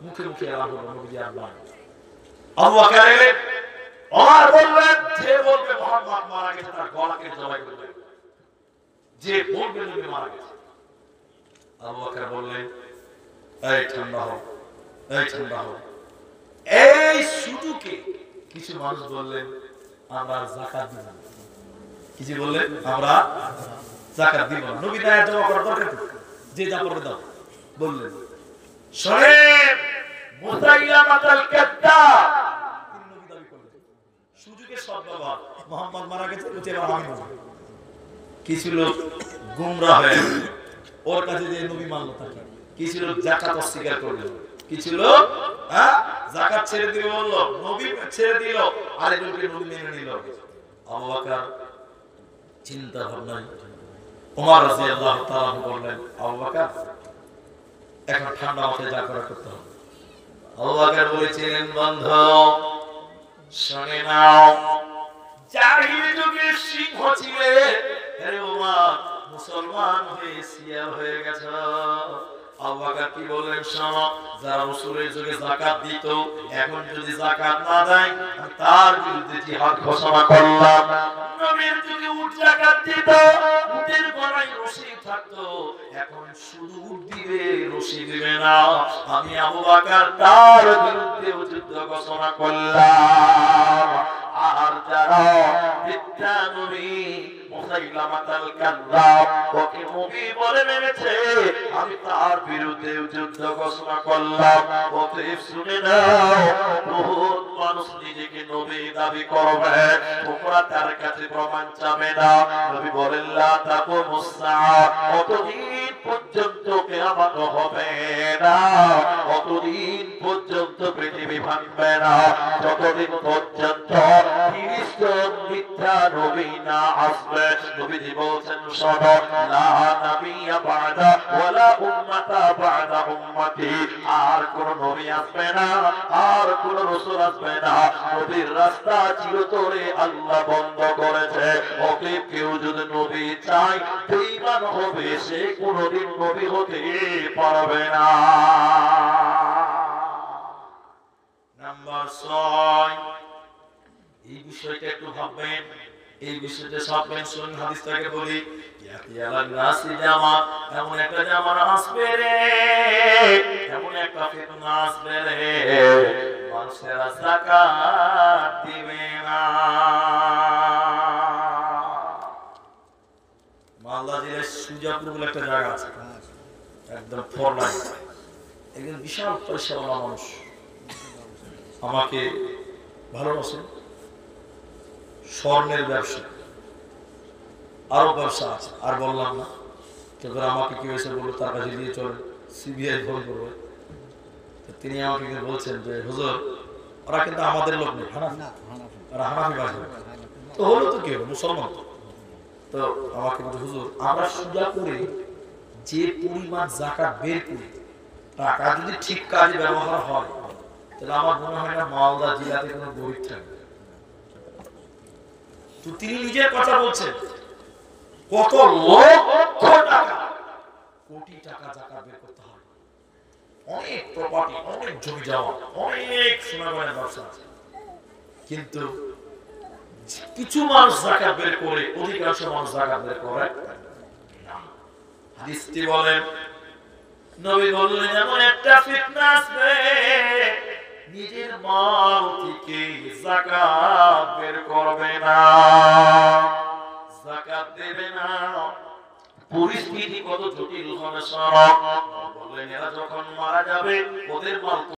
মুখে মুখে এলান হলো নবীজি আল্লাহ। আবু বকর এলেন, ওমর বললেন যে বলবে মুহাম্মদ মারা গেছে তার গলা কেটে জবাই করে দেব, যে বলবে নবী মারা গেছে। আবু বকর বললেন এই ঠান্ডা হও, এই ঠান্ডা হও। এই সুযোগে কিছু মানুষ বললেন আমরা যাকাত দিব না। কিছু বললেন আমরা যাকাত দিব না। নবী দায় জমা করার দরকার নেই, যে যা করবে দাও বললেন। শুনেন মুসাইলামাতুল কাজ্জাব তিনি নবী দাবি করলেন, সুযোগে সদ্ব্যবহার, মুহাম্মদ মারা গেছে বলতে এবার আমি নবী। কিছু লোক গোমরাহ হয়ে ওর কাছে যে নবী মানলো তাকে, কিছু লোক যাকাত অস্বীকার করলো, কিছু লোক যাকাত ছেড়ে দিবে বললো, নবী ছেড়ে দিল, আরেকজনকে নবী মেনে নিল। আবু বকর চিন্তা ভাবনা, ওমর রাদিয়াল্লাহু তাআলা বললেন আবু বকর এখন ঠান্ডা মাথায় যা করা করতে হবে। আবু বকর বলেছিলেন বন্ধু শুনে নাও, জাহিলি যুগে সিংহ ছিলে, আরে ওমর মুসলমান হয়ে শিয়া হয়ে গেছে। আবু বকর কি বললেন শোনো, যারা রাসূলের যুগে যাকাত দিত এখন যদি যাকাত না দেয় তার বিরুদ্ধে জিহাদ ঘোষণা করলাম। নবীর যুগে উট যাকাত দিত, উটের গলায় রশি থাকতো, এখন শুধু উট দিবে রশি দিবে না। আমি আবু বকর তার বিরুদ্ধে যুদ্ধ ঘোষণা করলাম। আর যারা মিথ্যা নবী মুসাইলামাতুল কাজ্জাব ওকে নবী বলে মেনেছে, আমি তার বিরুদ্ধে যুদ্ধ ঘোষণা করলাম। অতএব শুনে নাও, বহুত মানুষ নিজেকে নবী দাবি করবে, তোমরা তার কাছে প্রমাণ চাবে না। নবী বলেন লা তাকুমুস সাআ, অতদিন পর্যন্ত কিয়ামত হবে না, অতদিন পর্যন্ত পৃথিবী ভাঙবে না, যতদিন পর্যন্ত 30 জন মিথ্যা নবী না আসবে। নবীজি বলেছেন শোনো, লা নাবিয়্যা বা'দা ওয়ালা উম্মাতা বা'দা উম্মতি, আর কোন নবী আসবে না, আর কোন রাসূল আসবে না। নবীর রাস্তা চিরতরে আল্লাহ বন্ধ করেছে। ওকে কেউ যদি নবী চায় বেঈমান হবে, সে কোনদিন নবী হতে পারবে না। নাম্বার 6, এই বিষয়টা একটু ভাববেন, এই বিষয়টা ভাববেন। শুনুন হাদিসটাকে বলি, ইয়াতিয়ালান নাসি জামা, এমন একটা জামানা আসবে রে, এমন একটা ফিতনা আসবে রে, মানুষেরা যাকাত দিবে না। মালদা জেলার সুজাপুর বলে একটা জায়গা আছে, একদম ফোর লাইন, একজন বিশাল পয়সাওয়ালা মানুষ আমাকে ভালোবাসে, স্বর্ণের ব্যবসা, আরো ব্যবসা আছে, আর বললাম না। এবার আমাকে কেউ এসে বললো তার কাছে দিয়ে চলে, সিবিআই ফোন করবে। তিনি আমাকে বলছেন যে হুজুর ওরা কিন্তু আমাদের লোক নেই, ওরা হানাফি ভাষা। তো হলো তো কি হলো, মুসলমান। তো আমাকে বলছে হুজুর আমরা সুজা করে যে পরিমাণ যাকাত বের করি, টাকা যদি ঠিক কাজে ব্যবহার হয়, তাহলে আমার মনে হয় না মালদা জেলাতে কোনো গরিব থাকবে। তো তিনি নিজের কথা বলছেন, কত লক্ষ টাকা, কোটি টাকা যাকাত বের করতে হয়, অনেক প্রপার্টি, অনেক জমি জমা, অনেক সোনাগয়নার ব্যবসা আছে, কিন্তু কিছু মানুষ যাকাত বের করে, অধিকাংশ মানুষ যাকাত বের করে না। হাদিসটি বলেন, নবী বললেন এমন একটা ফিতনা আসবে, নিজের মাল থেকে যাকাত বের করবে না, যাকাত দেবে না। পরিস্থিতি কত জটিল হবে। বললেন এরা যখন মারা যাবে ওদের মাল